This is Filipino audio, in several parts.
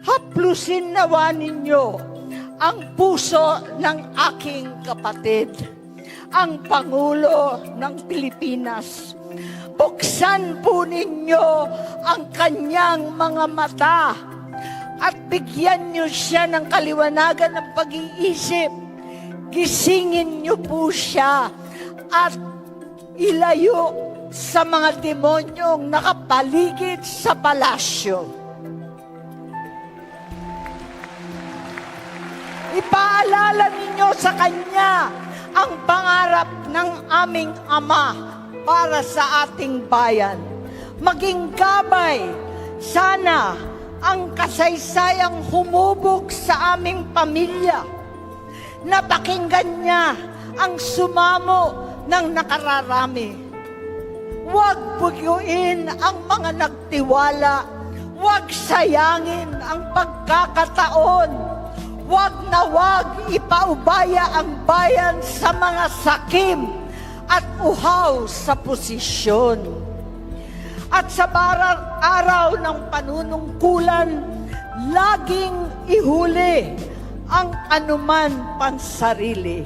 Haplusin nawa ninyo ang puso ng aking kapatid, ang Pangulo ng Pilipinas. Buksan po ninyo ang kanyang mga mata at bigyan niyo siya ng kaliwanagan ng pag-iisip. Gisingin niyo po siya at ilayo sa mga demonyong nakapaligid sa palasyo. Ipaalala ninyo sa kanya ang pangarap ng aming Ama para sa ating bayan. Maging gabay sana ang kasaysayang humubog sa aming pamilya. Napakinggan niya ang sumamo ng nakararami. Huwag bugyuin ang mga nagtiwala. Huwag sayangin ang pagkakataon. Huwag na huwag ipaubaya ang bayan sa mga sakim at uhaw sa posisyon. At sa araw ng panunungkulan, laging ihuli ang anuman pansarili.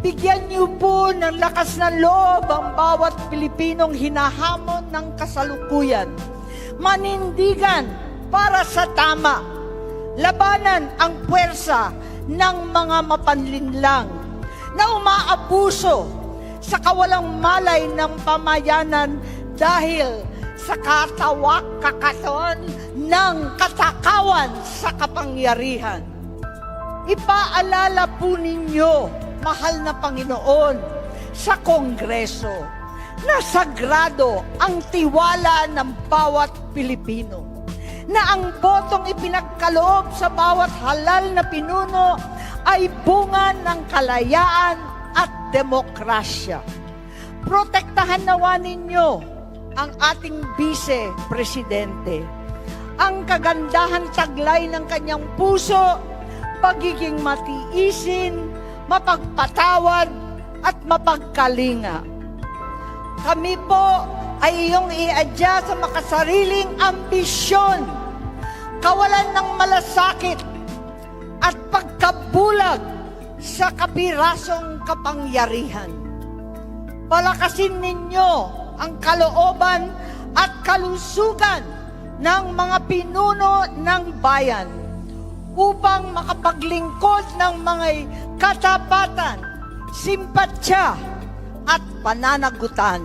Bigyan niyo po ng lakas ng loob ang bawat Pilipinong hinahamon ng kasalukuyan. Manindigan para sa tama. Labanan ang puwersa ng mga mapanlinlang na umaabuso sa kawalang malay ng pamayanan dahil sa kakatawan ng katakawan sa kapangyarihan. Ipaalala po ninyo, mahal na Panginoon, sa Kongreso na sagrado ang tiwala ng bawat Pilipino, na ang botong ipinagkaloob sa bawat halal na pinuno ay bunga ng kalayaan at demokrasya. Protektahan nawa ninyo ang ating Vice-Presidente. Ang kagandahan taglay ng kanyang puso, pagiging matiisin, mapagpatawad at mapagkalinga. Kami po ay iyong iadya sa makasariling ambisyon, kawalan ng malasakit at pagkabulag sa kapirasong kapangyarihan. Palakasin ninyo ang kalooban at kalusugan ng mga pinuno ng bayan upang makapaglingkod ng mga katapatan, simpatsya at pananagutan.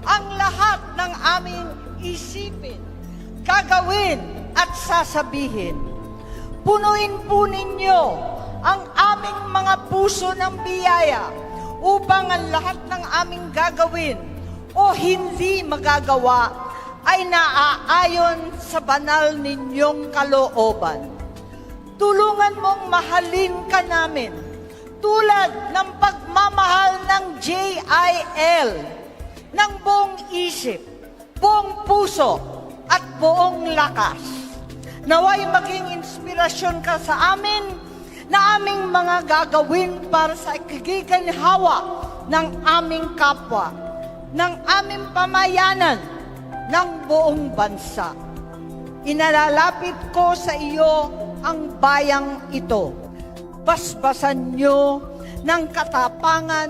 Ang lahat ng aming isipin, gagawin at sasabihin, punuin po ninyo ang aming mga puso ng biyaya upang ang lahat ng aming gagawin o hindi magagawa ay naaayon sa banal ninyong kalooban. Tulungan mong mahalin ka namin tulad ng pagmamahal ng JIL, ng buong isip, buong puso, at buong lakas. Naway maging inspirasyon ka sa amin na aming mga gagawin para sa ikikiginhawa ng aming kapwa, ng aming pamayanan, ng buong bansa. Inalalapit ko sa iyo ang bayang ito. Basbasan niyo ng katapangan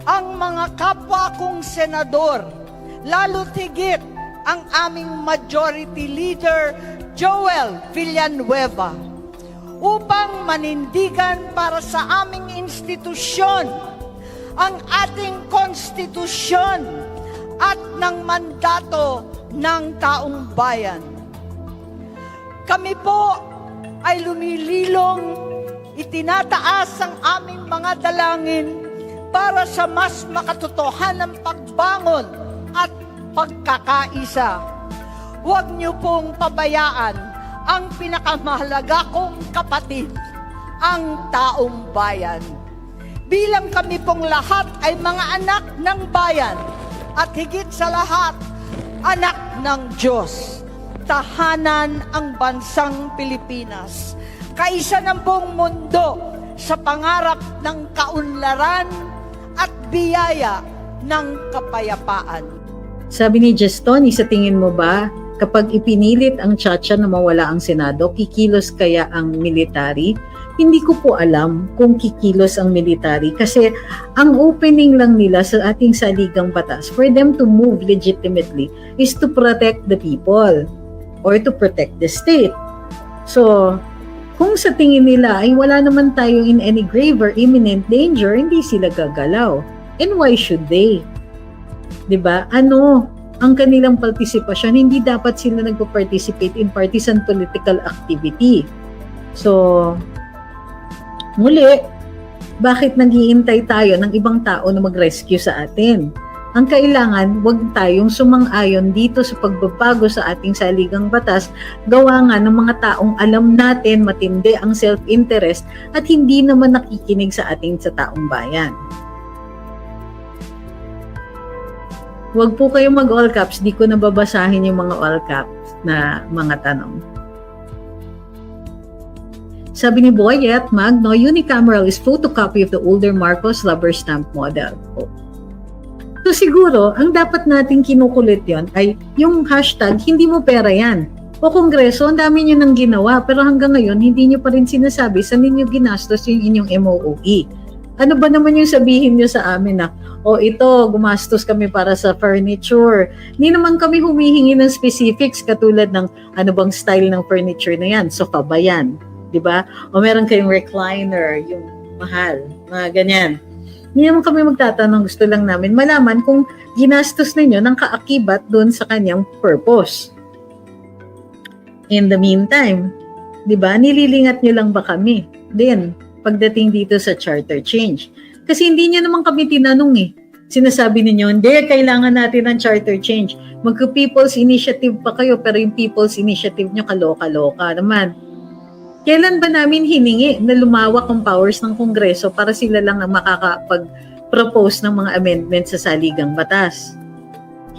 ang mga kapwa kong senador, lalo tigit ang aming Majority Leader Joel Villanueva, upang manindigan para sa aming institusyon ang ating konstitusyon at ng mandato ng taong bayan. Kami po ay lumililong, itinataas ang aming mga dalangin para sa mas makatotohanang pagbangon at pagkakaisa. Huwag niyo pong pabayaan ang pinakamahalaga kong kapatid, ang taong bayan. Bilang kami pong lahat ay mga anak ng bayan at higit sa lahat, anak ng Diyos. Tahanan ang bansang Pilipinas, kaisa ng buong mundo sa pangarap ng kaunlaran at biyaya ng kapayapaan. Sabi ni Gestoni, sa tingin mo ba Kapag ipinilit ang Chacha na mawala ang Senado, kikilos kaya ang military? Hindi ko po alam kung kikilos ang military kasi ang opening lang nila sa ating saligang batas for them to move legitimately is to protect the people or to protect the state. So, kung sa tingin nila ay wala naman tayo in any grave or imminent danger, hindi sila gagalaw. And why should they? 'Di ba? Ano ang kanilang partisipasyon? Hindi dapat sila nagpo-participate in partisan political activity. So, muli, bakit nag-iintay tayo ng ibang tao na mag-rescue sa atin? Ang kailangan, wag tayong sumang-ayon dito sa pagbabago sa ating saligang batas, gawa nga ng mga taong alam natin matindi ang self-interest at hindi naman nakikinig sa ating sa taong bayan. Wag po kayong mag-all caps, di ko nababasahin yung mga all caps na mga tanong. Sabi ni Boyet, Magno, unicameral is photocopy of the older Marcos rubber stamp model. So siguro, ang dapat nating kinukulit yon ay yung hashtag, hindi mo pera yan. O Kongreso, ang dami nyo nang ginawa, pero hanggang ngayon, hindi nyo pa rin sinasabi sa ninyo ginastos yung inyong MOOE. Ano ba naman yung sabihin nyo sa amin na, ito, gumastos kami para sa furniture. Hindi naman kami humihingi ng specifics katulad ng ano bang style ng furniture na yan. Sofa ba yan? Diba? O meron kayong recliner, yung mahal, mga ganyan. Hindi naman kami magtatanong, gusto lang namin malaman kung ginastos ninyo ng kaakibat doon sa kanyang purpose. In the meantime, diba, nililingat nyo lang ba kami? Then, pagdating dito sa charter change. Kasi hindi nyo naman kami tinanong eh. Sinasabi ninyo, hindi, kailangan natin ng charter change. Magka-people's initiative pa kayo, pero yung people's initiative nyo kaloka-loka naman. Kailan ba namin hiningi na lumawak ang powers ng Kongreso para sila lang ang makakapag-propose ng mga amendments sa saligang batas?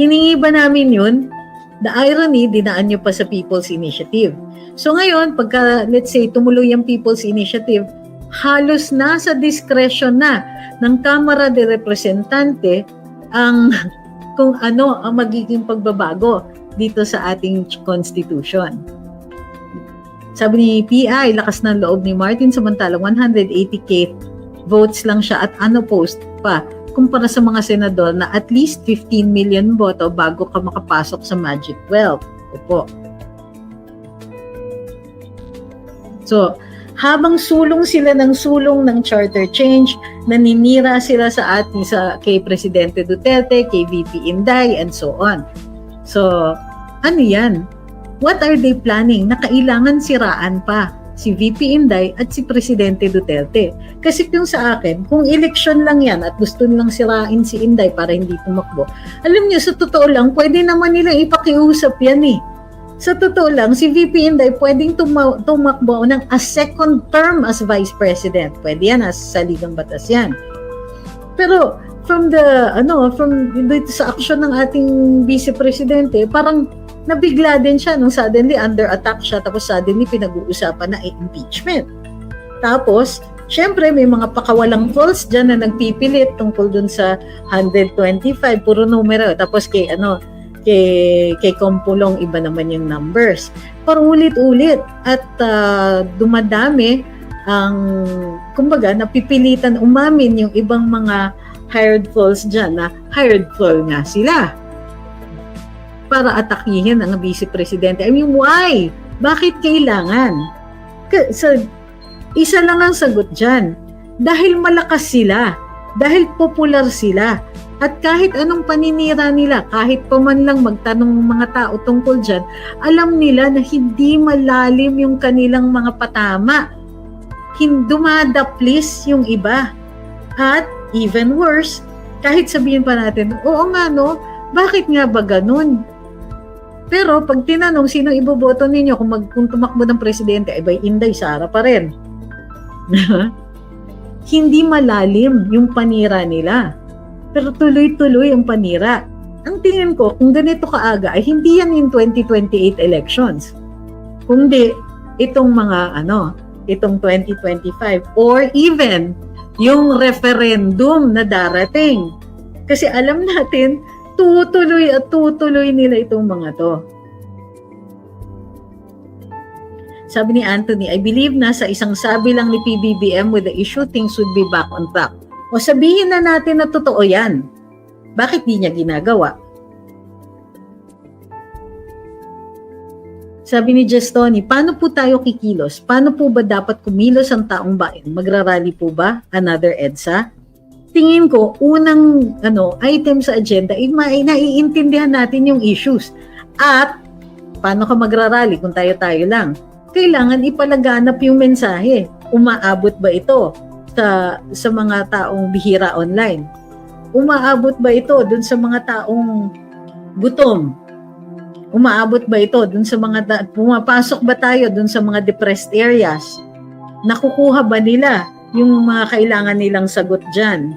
Hiningi ba namin yun? The irony, dinaan nyo pa sa people's initiative. So ngayon, pagka, let's say, tumuloy ang people's initiative, halos nasa discretion na ng Kamara de Representante ang kung ano ang magiging pagbabago dito sa ating constitution. Sabi ni PI, lakas ng loob ni Martin samantalang 180k votes lang siya at unopposed pa kumpara sa mga senador na at least 15 million boto bago ka makapasok sa Magic 12. Opo. So, habang sulong sila ng charter change, naninira sila sa ating kay Presidente Duterte, kay VP Inday, and so on. So, ano yan? What are they planning? Na kailangan siraan pa si VP Inday at si Presidente Duterte. Kasi yung sa akin, kung election lang yan at gusto nilang sirain si Inday para hindi tumakbo, alam niyo, sa totoo lang, pwede naman nilang ipakiusap yan eh. Sa totoo lang, si VP Inday pwedeng tumakbo ng a second term as Vice President. Pwede yan, sa saligang batas yan. Pero from dito sa aksyon ng ating Vice Presidente, parang nabigla din siya nung suddenly under attack siya, tapos suddenly pinag-uusapan na impeachment. Tapos, syempre may mga pakawalang false dyan na nagpipilit tungkol dun sa 125, puro numero. Tapos kay Kompulong, iba naman yung numbers. Parulit-ulit at dumadami ang, kumbaga, napipilitan umamin yung ibang mga hired falls dyan na hired fall nga sila para atakihin ang Vice Presidente. I mean, why? Bakit kailangan? Isa lang ang sagot dyan. Dahil malakas sila. Dahil popular sila. At kahit anong paninira nila, kahit pa man lang magtanong ng mga tao tungkol dyan, alam nila na hindi malalim yung kanilang mga patama. Dumadaplis yung iba. At even worse, kahit sabihin pa natin, oo nga no, bakit nga ba ganun? Pero pag tinanong sino iboboto ninyo kung tumakbo ng presidente, ay by Inday, Sara pa rin. Hindi malalim yung panira nila. Pero tuloy-tuloy ang panira. Ang tingin ko, kung ganito kaaga, ay hindi yan in 2028 elections. Kundi itong itong 2025 or even yung referendum na darating. Kasi alam natin, tutuloy at tutuloy nila itong mga to. Sabi ni Anthony, I believe na sa isang sabi lang ni PBBM with the issue, things would be back on track. O sabihin na natin na totoo yan. Bakit di niya ginagawa? Sabi ni Jestoni, paano po tayo kikilos? Paano po ba dapat kumilos ang taong bayan? Magrarally po ba? Another EDSA? Tingin ko, unang item sa agenda, naiintindihan natin yung issues. At, paano ka magrarally kung tayo-tayo lang? Kailangan ipalaganap yung mensahe. Umaabot ba ito sa mga taong bihira online? Umaabot ba ito dun sa mga taong gutom? Umaabot ba ito dun sa mga pumapasok ba tayo dun sa mga depressed areas? Nakukuha ba nila yung mga kailangan nilang sagot dyan?